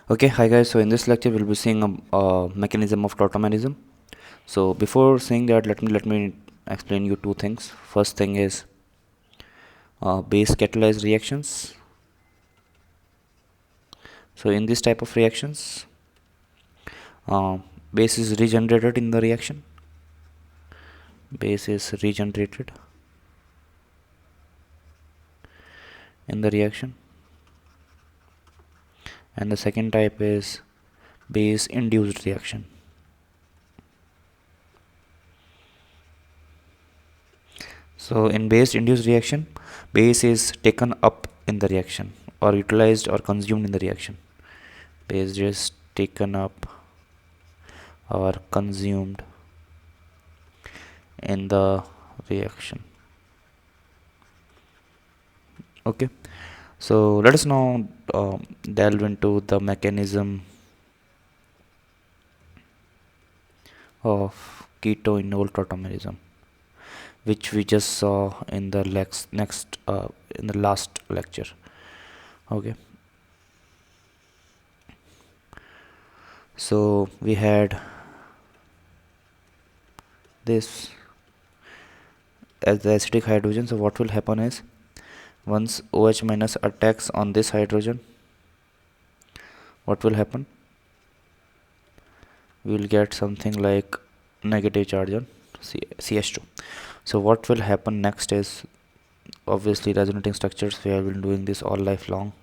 Okay, hi guys. So in this lecture, we'll be seeing a mechanism of tautomerism. So before saying that, let me explain you two things. First thing is base catalyzed reactions. So in this type of reactions, uh, base is regenerated in the reaction. Base is regenerated in the reaction, and the second type is base induced reaction. So in base induced reaction, base is taken up in the reaction or utilized or consumed in the reaction. Base is taken up or consumed in the reaction. Okay, so let us now delve into the mechanism of keto-enol tautomerism, which we just saw in the in the last lecture. Okay, so we had this as the acidic hydrogen. So what will happen is, once OH minus attacks on this hydrogen, what will happen? We will get something like negative charge on CH2. So what will happen next is, obviously resonating structures, we have been doing this all life long.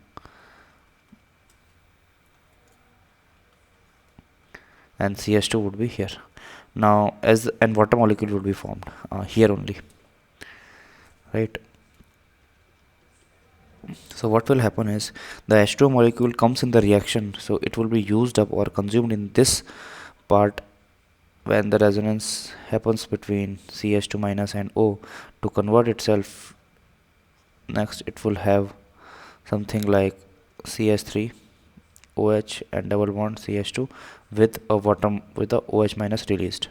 And CH2 would be here. Now and water molecule would be formed here only, right? So what will happen is, the H2O molecule comes in the reaction, so it will be used up or consumed in this part when the resonance happens between CH2 minus and O to convert itself. Next it will have something like CH3 OH and double bond CH2 with a OH minus released.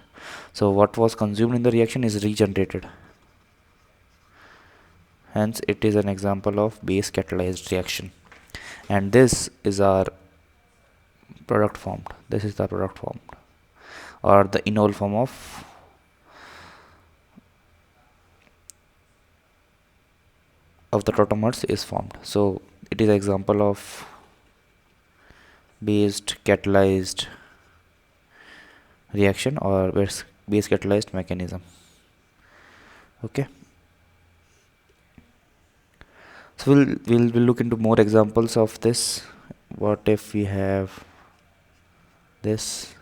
So what was consumed in the reaction is regenerated. Hence it is an example of base catalyzed reaction, and this is our product formed. This is the product formed, or the enol form of the tautomers is formed. So it is an example of based catalyzed reaction or base catalyzed mechanism. Okay, so we'll look into more examples of this. What if we have this?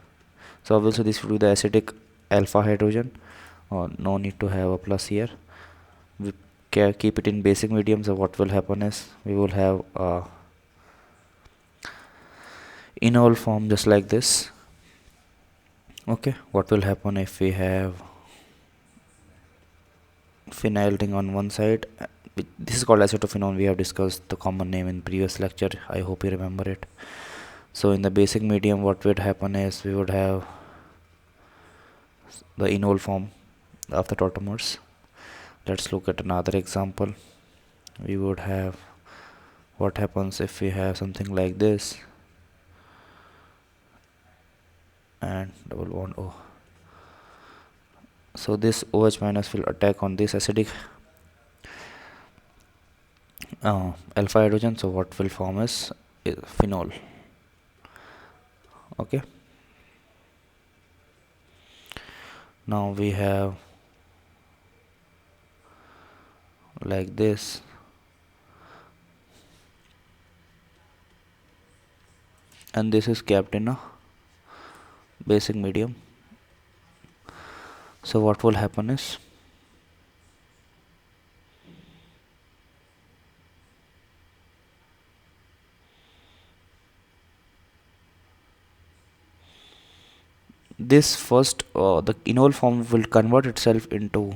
So obviously this will be the acidic alpha hydrogen, no need to have a plus here. We keep it in basic medium. So what will happen is, we will have enol form just like this. Okay, what will happen if we have phenyl ring on one side? This is called acetophenone. We have discussed the common name in previous lecture. I hope you remember it. So in the basic medium, what would happen is, we would have the enol form of the tautomers. Let's look at another example. We would have, what happens if we have something like this and double bond O. So this OH minus will attack on this acidic alpha hydrogen. So what will form is phenol. Okay, now we have like this, and this is kept in a basic medium. So what will happen is, this first the enol form will convert itself into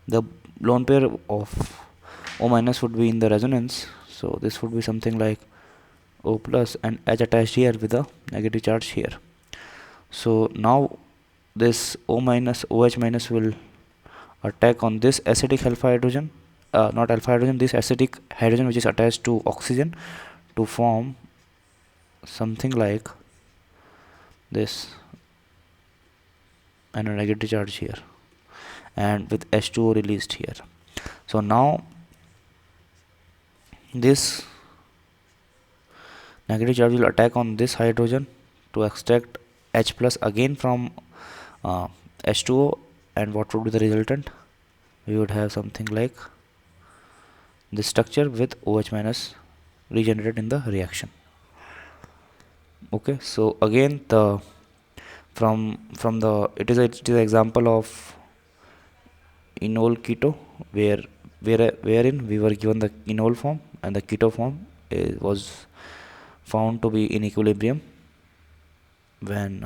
the lone pair of O minus would be in the resonance. So this would be something like O plus and H attached here with a negative charge here. So now this O minus OH minus will attack on this acidic alpha hydrogen not alpha hydrogen, this acidic hydrogen which is attached to oxygen to form something like this, and a negative charge here, and with H2O released here. So now this negative charge will attack on this hydrogen to extract H plus again from H2O, and what would be the resultant? We would have something like this structure with OH minus regenerated in the reaction. Okay, so again the from the it is an example of enol keto, wherein we were given the enol form, and the keto form was found to be in equilibrium when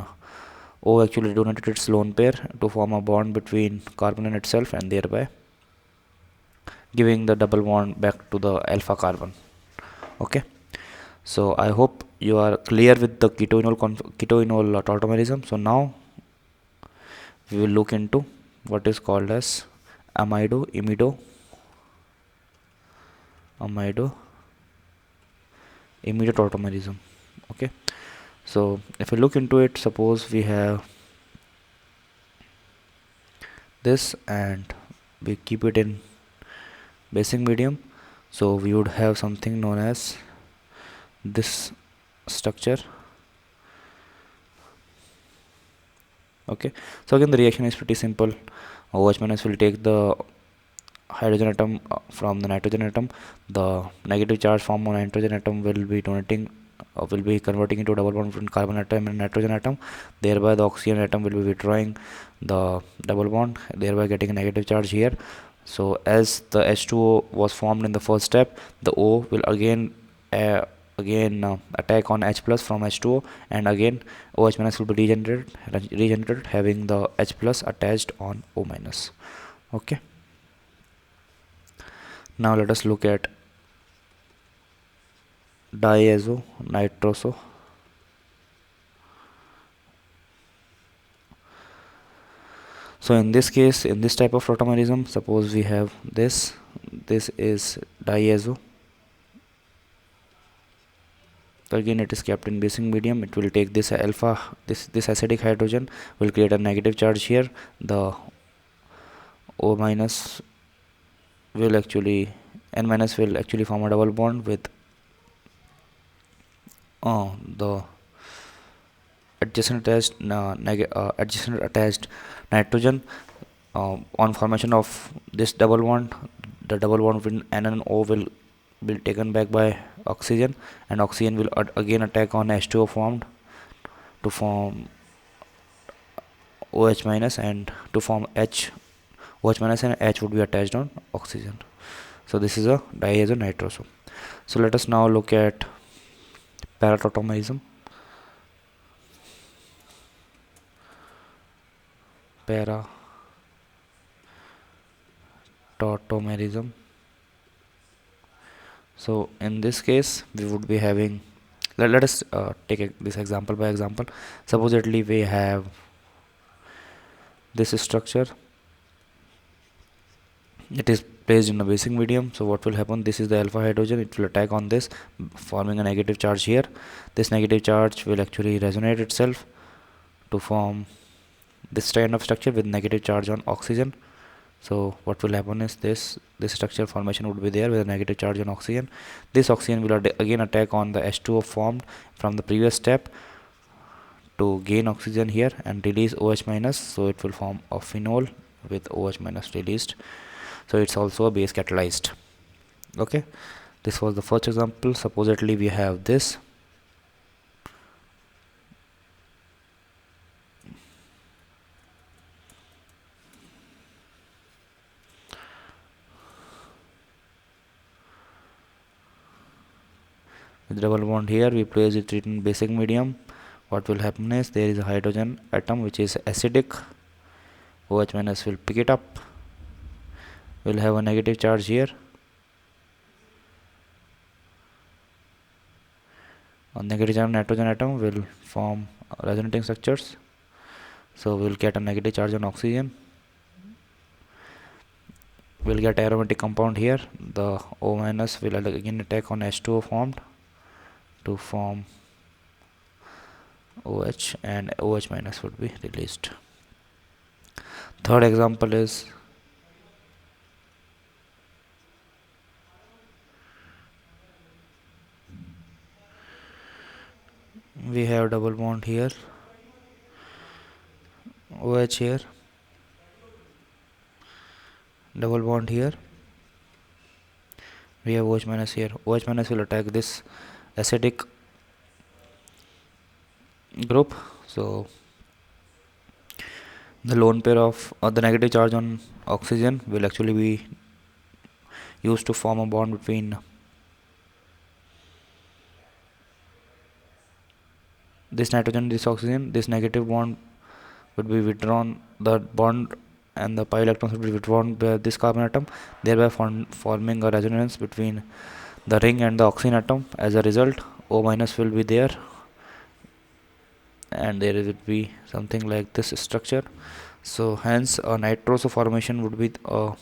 O actually donated its lone pair to form a bond between carbon and itself, and thereby giving the double bond back to the alpha carbon. Okay, so I hope you are clear with the keto-enol tautomerism. So now we will look into what is called as amido tautomerism. Okay, so if we look into it, suppose we have this and we keep it in basic medium, so we would have something known as this structure. Okay, so again the reaction is pretty simple. OH minus will take the hydrogen atom from the nitrogen atom. The negative charge form on nitrogen atom will be donating will be converting into double bond between carbon atom and nitrogen atom. Thereby the oxygen atom will be withdrawing the double bond, thereby getting a negative charge here. So as the H2O was formed in the first step, the O will again attack on H plus from H2O, and again OH minus will be regenerated having the H plus attached on O minus. Okay, now let us look at diazo nitroso. So in this case, in this type of tautomerism, suppose we have this is diazo. So again it is kept in basic medium. It will take this alpha, this acidic hydrogen will create a negative charge here. The O minus will actually N minus will actually form a double bond with the adjacent attached nitrogen. On formation of this double bond, the double bond between N and O will be taken back by oxygen, and oxygen will again attack on H2O formed to form OH minus, and to form H. OH minus and H would be attached on oxygen. So this is a diazo nitroso. So let us now look at paratautomerism. Tautomerism. So in this case we would be having, let us take this example by example. Supposedly we have this structure, it is placed in a basic medium. So what will happen, this is the alpha hydrogen, it will attack on this, forming a negative charge here. This negative charge will actually resonate itself to form this kind of structure with negative charge on oxygen. So what will happen is this structure formation would be there with a negative charge on oxygen. This oxygen will again attack on the H2O formed from the previous step to gain oxygen here and release OH minus. So it will form a phenol with OH minus released. So it's also a base catalyzed. Okay, this was the first example. Supposedly we have this. With double bond here, we place it in basic medium. What will happen is there is a hydrogen atom which is acidic. OH minus will pick it up, will have a negative charge here. On negative charge nitrogen atom will form resonating structures. So we will get a negative charge on oxygen. we'll get aromatic compound here. The O minus will again attack on H2O formed to form OH, and OH minus would be released. Third example is we have double bond here, OH here, double bond here, we have OH minus here. OH minus will attack this acidic group, so the lone pair of the negative charge on oxygen will actually be used to form a bond between this nitrogen and this oxygen. This negative bond would be withdrawn, the bond and the pi electrons would be withdrawn by this carbon atom, thereby forming a resonance between the ring and the oxygen atom. As a result, O minus will be there, and there will be something like this structure. So hence a nitroso formation would be not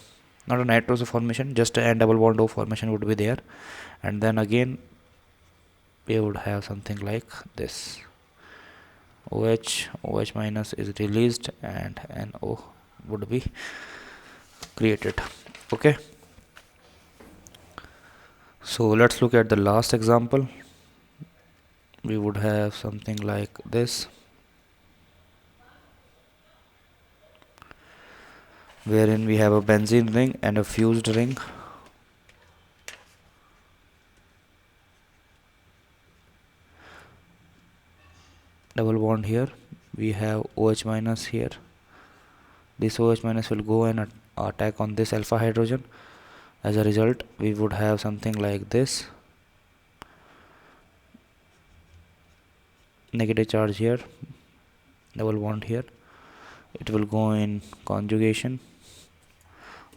a nitroso formation, just an double bond O formation would be there, and then again we would have something like this. OH minus is released and an O would be created. Okay, so let's look at the last example. We would have something like this, wherein we have a benzene ring and a fused ring. Double bond here, we have OH minus here. This OH minus will go and attack on this alpha hydrogen. As a result, we would have something like this, negative charge here, double bond here. It will go in conjugation,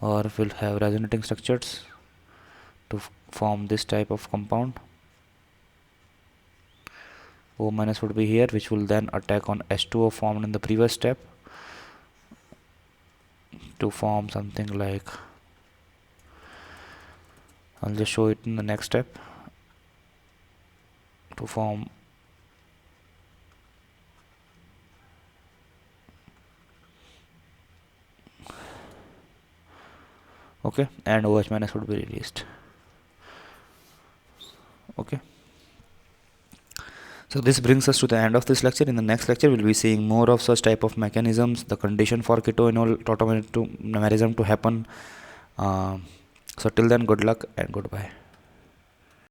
or will have resonating structures to form this type of compound. O minus would be here, which will then attack on H2O formed in the previous step to form something like, I'll just show it in the next step, to form okay, and OH minus would be released. Okay, so this brings us to the end of this lecture. In the next lecture, we'll be seeing more of such type of mechanisms, the condition for ketoenol tautomerism to happen. So till then, good luck and goodbye.